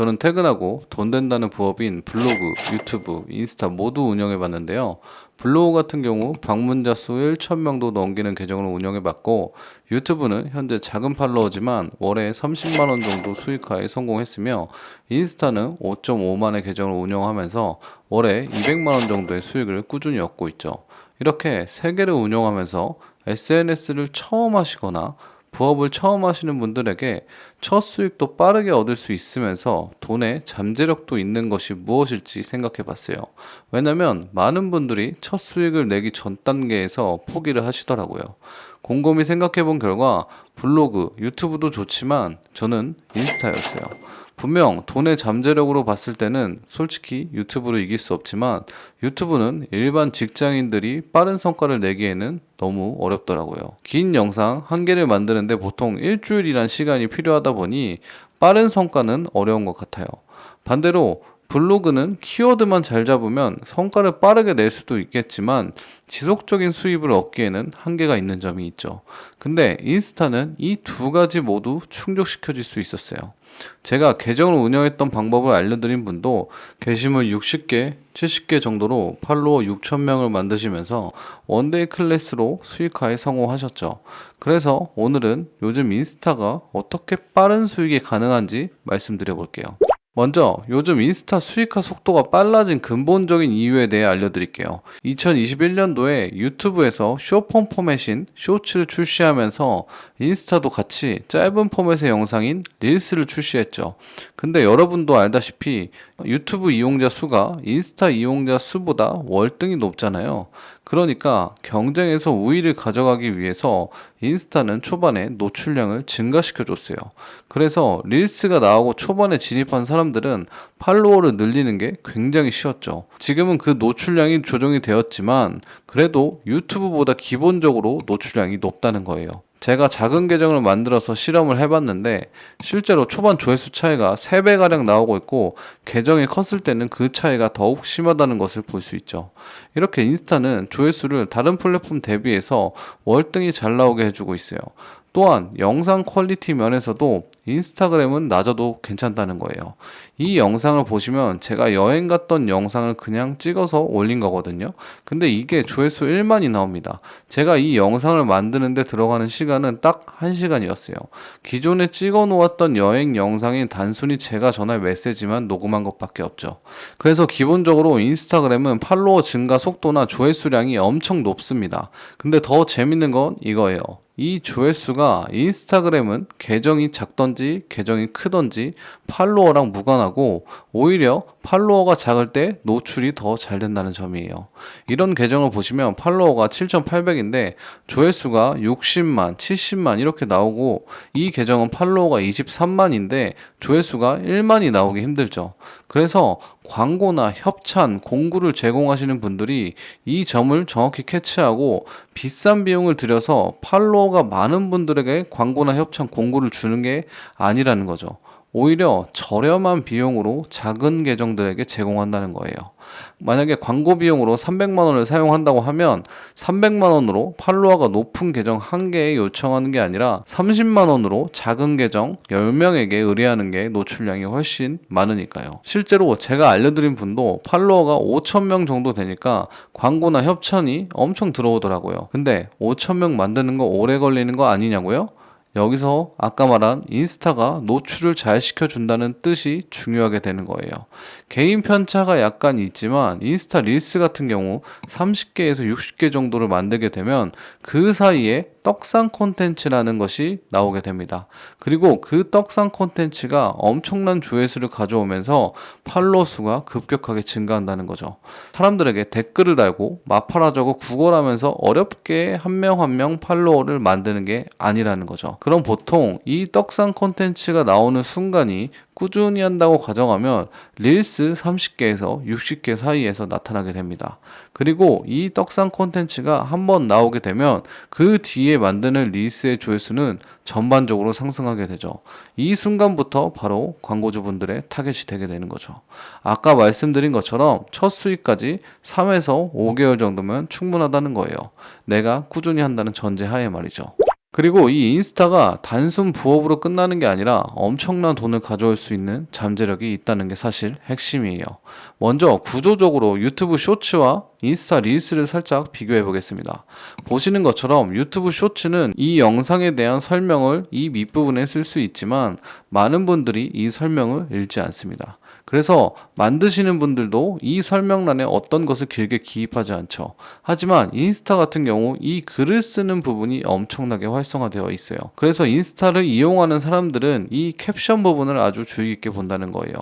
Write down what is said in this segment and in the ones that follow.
저는 퇴근하고 돈 된다는 부업인 블로그, 유튜브, 인스타 모두 운영해 봤는데요. 블로그 같은 경우 방문자 수 1,000명도 넘기는 계정을 운영해 봤고, 유튜브는 현재 작은 팔로워지만 월에 30만 원 정도 수익화에 성공했으며, 인스타는 5.5만의 계정을 운영하면서 월에 200만 원 정도의 수익을 꾸준히 얻고 있죠. 이렇게 세 개를 운영하면서 SNS를 처음 하시거나 부업을 처음 하시는 분들에게 첫 수익도 빠르게 얻을 수 있으면서 돈의 잠재력도 있는 것이 무엇일지 생각해 봤어요. 왜냐면 많은 분들이 첫 수익을 내기 전 단계에서 포기를 하시더라고요. 곰곰이 생각해 본 결과 블로그, 유튜브도 좋지만 저는 인스타였어요. 분명 돈의 잠재력으로 봤을 때는 솔직히 유튜브를 이길 수 없지만 유튜브는 일반 직장인들이 빠른 성과를 내기에는 너무 어렵더라고요. 긴 영상 한 개를 만드는데 보통 일주일이란 시간이 필요하다 보니 빠른 성과는 어려운 것 같아요. 반대로 블로그는 키워드만 잘 잡으면 성과를 빠르게 낼 수도 있겠지만 지속적인 수입을 얻기에는 한계가 있는 점이 있죠. 근데 인스타는 이 두 가지 모두 충족시켜질 수 있었어요. 제가 계정을 운영했던 방법을 알려드린 분도 게시물 60개, 70개 정도로 팔로워 6,000명을 만드시면서 원데이 클래스로 수익화에 성공하셨죠. 그래서 오늘은 요즘 인스타가 어떻게 빠른 수익이 가능한지 말씀드려 볼게요. 먼저 요즘 인스타 수익화 속도가 빨라진 근본적인 이유에 대해 알려드릴게요. 2021년도에 유튜브에서 숏폼 포맷인 쇼츠를 출시하면서 인스타도 같이 짧은 포맷의 영상인 릴스를 출시했죠. 근데 여러분도 알다시피 유튜브 이용자 수가 인스타 이용자 수보다 월등히 높잖아요. 그러니까 경쟁에서 우위를 가져가기 위해서 인스타는 초반에 노출량을 증가시켜줬어요. 그래서 릴스가 나오고 초반에 진입한 사람들은 팔로워를 늘리는 게 굉장히 쉬웠죠. 지금은 그 노출량이 조정이 되었지만 그래도 유튜브보다 기본적으로 노출량이 높다는 거예요. 제가 작은 계정을 만들어서 실험을 해봤는데 실제로 초반 조회수 차이가 3배가량 나오고 있고 계정이 컸을 때는 그 차이가 더욱 심하다는 것을 볼 수 있죠. 이렇게 인스타는 조회수를 다른 플랫폼 대비해서 월등히 잘 나오게 해주고 있어요. 또한 영상 퀄리티 면에서도 인스타그램은 낮아도 괜찮다는 거예요. 이 영상을 보시면 제가 여행 갔던 영상을 그냥 찍어서 올린 거거든요. 근데 이게 조회수 1만이 나옵니다. 제가 이 영상을 만드는데 들어가는 시간은 딱 1시간이었어요. 기존에 찍어 놓았던 여행 영상이 단순히 제가 전할 메시지만 녹음한 것밖에 없죠. 그래서 기본적으로 인스타그램은 팔로워 증가 속도나 조회수량이 엄청 높습니다. 근데 더 재밌는 건 이거예요. 이 조회수가 인스타그램은 계정이 작던지 계정이 크던지 팔로워랑 무관하고 오히려 팔로워가 작을 때 노출이 더 잘 된다는 점이에요. 이런 계정을 보시면 팔로워가 7,800인데 조회수가 60만, 70만 이렇게 나오고 이 계정은 팔로워가 23만인데 조회수가 1만이 나오기 힘들죠. 그래서 광고나 협찬, 공구를 제공하시는 분들이 이 점을 정확히 캐치하고 비싼 비용을 들여서 팔로워가 많은 분들에게 광고나 협찬, 공구를 주는 게 아니라는 거죠. 오히려 저렴한 비용으로 작은 계정들에게 제공한다는 거예요. 만약에 광고 비용으로 300만 원을 사용한다고 하면 300만 원으로 팔로워가 높은 계정 한 개에 요청하는 게 아니라 30만 원으로 작은 계정 10명에게 의뢰하는 게 노출량이 훨씬 많으니까요. 실제로 제가 알려드린 분도 팔로워가 5,000명 정도 되니까 광고나 협찬이 엄청 들어오더라고요. 근데 5,000명 만드는 거 오래 걸리는 거 아니냐고요? 여기서 아까 말한 인스타가 노출을 잘 시켜준다는 뜻이 중요하게 되는 거예요. 개인 편차가 약간 있지만 인스타 릴스 같은 경우 30개에서 60개 정도를 만들게 되면 그 사이에 떡상 콘텐츠라는 것이 나오게 됩니다. 그리고 그 떡상 콘텐츠가 엄청난 조회수를 가져오면서 팔로워 수가 급격하게 증가한다는 거죠. 사람들에게 댓글을 달고 마파라저고 구걸하면서 어렵게 한 명 한 명 팔로워를 만드는 게 아니라는 거죠. 그럼 보통 이 떡상 콘텐츠가 나오는 순간이 꾸준히 한다고 가정하면 릴스 30개에서 60개 사이에서 나타나게 됩니다. 그리고 이 떡상 콘텐츠가 한번 나오게 되면 그 뒤에 만드는 릴스의 조회수는 전반적으로 상승하게 되죠. 이 순간부터 바로 광고주분들의 타겟이 되게 되는 거죠. 아까 말씀드린 것처럼 첫 수익까지 3에서 5개월 정도면 충분하다는 거예요. 내가 꾸준히 한다는 전제하에 말이죠. 그리고 이 인스타가 단순 부업으로 끝나는 게 아니라 엄청난 돈을 가져올 수 있는 잠재력이 있다는 게 사실 핵심이에요. 먼저 구조적으로 유튜브 쇼츠와 인스타 릴스를 살짝 비교해 보겠습니다. 보시는 것처럼 유튜브 쇼츠는 이 영상에 대한 설명을 이 밑부분에 쓸 수 있지만 많은 분들이 이 설명을 읽지 않습니다. 그래서 만드시는 분들도 이 설명란에 어떤 것을 길게 기입하지 않죠. 하지만 인스타 같은 경우 이 글을 쓰는 부분이 엄청나게 활성화되어 있어요. 그래서 인스타를 이용하는 사람들은 이 캡션 부분을 아주 주의 깊게 본다는 거예요.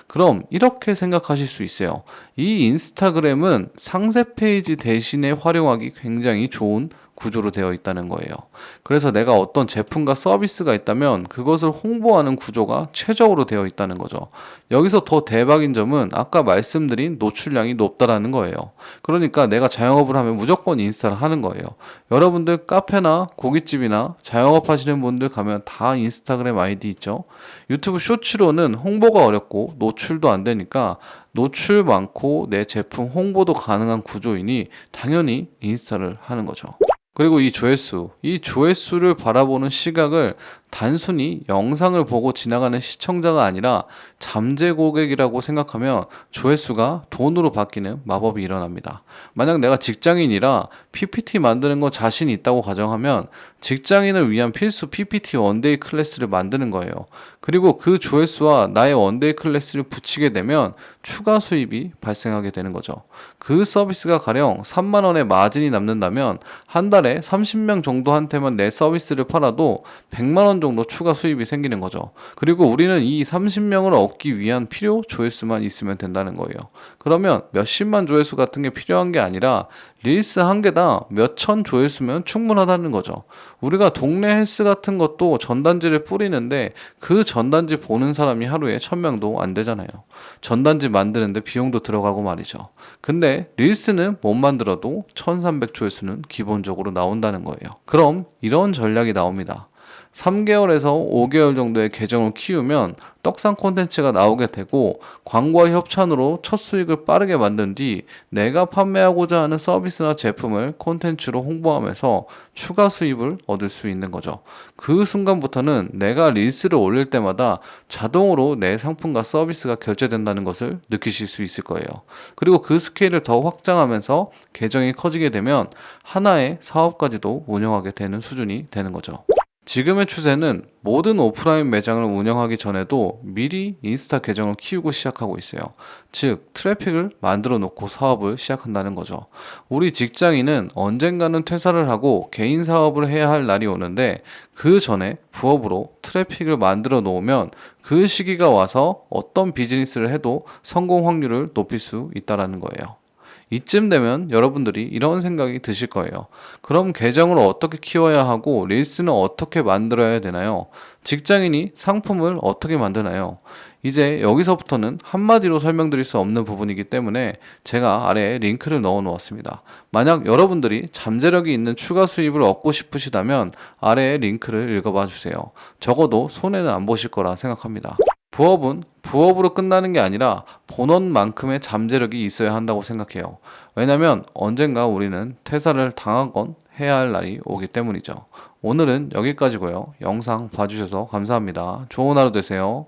그럼 이렇게 생각하실 수 있어요. 이 인스타그램은 상세 페이지 대신에 활용하기 굉장히 좋은 구조로 되어 있다는 거예요. 그래서 내가 어떤 제품과 서비스가 있다면 그것을 홍보하는 구조가 최적으로 되어 있다는 거죠. 여기서 더 대박인 점은 아까 말씀드린 노출량이 높다라는 거예요. 그러니까 내가 자영업을 하면 무조건 인스타를 하는 거예요. 여러분들 카페나 고깃집이나 자영업 하시는 분들 가면 다 인스타그램 아이디 있죠. 유튜브 쇼츠로는 홍보가 어렵고 노출도 안 되니까 노출 많고 내 제품 홍보도 가능한 구조이니 당연히 인스타를 하는 거죠. 그리고 이 조회수를 바라보는 시각을 단순히 영상을 보고 지나가는 시청자가 아니라 잠재 고객이라고 생각하면 조회수가 돈으로 바뀌는 마법이 일어납니다. 만약 내가 직장인이라 PPT 만드는 거 자신이 있다고 가정하면 직장인을 위한 필수 PPT 원데이 클래스를 만드는 거예요. 그리고 그 조회수와 나의 원데이 클래스를 붙이게 되면 추가 수입이 발생하게 되는 거죠. 그 서비스가 가령 3만 원의 마진이 남는다면 한 달에 30명 정도한테만 내 서비스를 팔아도 100만 원 정도 추가 수입이 생기는 거죠. 그리고 우리는 이 30명을 얻기 위한 필요 조회수만 있으면 된다는 거예요. 그러면 몇십만 조회수 같은 게 필요한 게 아니라 릴스 한 개당 몇천 조회수면 충분하다는 거죠. 우리가 동네 헬스 같은 것도 전단지를 뿌리는데 그 전단지 보는 사람이 하루에 1000명도 안 되잖아요. 전단지 만드는데 비용도 들어가고 말이죠. 근데 릴스는 못 만들어도 1300 조회수는 기본적으로 나온다는 거예요. 그럼 이런 전략이 나옵니다. 3개월에서 5개월 정도의 계정을 키우면 떡상 콘텐츠가 나오게 되고 광고와 협찬으로 첫 수익을 빠르게 만든 뒤 내가 판매하고자 하는 서비스나 제품을 콘텐츠로 홍보하면서 추가 수입을 얻을 수 있는 거죠. 그 순간부터는 내가 릴스를 올릴 때마다 자동으로 내 상품과 서비스가 결제된다는 것을 느끼실 수 있을 거예요. 그리고 그 스케일을 더 확장하면서 계정이 커지게 되면 하나의 사업까지도 운영하게 되는 수준이 되는 거죠. 지금의 추세는 모든 오프라인 매장을 운영하기 전에도 미리 인스타 계정을 키우고 시작하고 있어요. 즉, 트래픽을 만들어 놓고 사업을 시작한다는 거죠. 우리 직장인은 언젠가는 퇴사를 하고 개인 사업을 해야 할 날이 오는데 그 전에 부업으로 트래픽을 만들어 놓으면 그 시기가 와서 어떤 비즈니스를 해도 성공 확률을 높일 수 있다는 거예요. 이쯤 되면 여러분들이 이런 생각이 드실 거예요. 그럼 계정을 어떻게 키워야 하고 릴스는 어떻게 만들어야 되나요? 직장인이 상품을 어떻게 만드나요? 이제 여기서부터는 한마디로 설명드릴 수 없는 부분이기 때문에 제가 아래에 링크를 넣어 놓았습니다. 만약 여러분들이 잠재력이 있는 추가 수입을 얻고 싶으시다면 아래에 링크를 읽어봐 주세요. 적어도 손해는 안 보실 거라 생각합니다. 부업은 부업으로 끝나는 게 아니라 본업만큼의 잠재력이 있어야 한다고 생각해요. 왜냐면 언젠가 우리는 퇴사를 당하건 해야 할 날이 오기 때문이죠. 오늘은 여기까지고요. 영상 봐주셔서 감사합니다. 좋은 하루 되세요.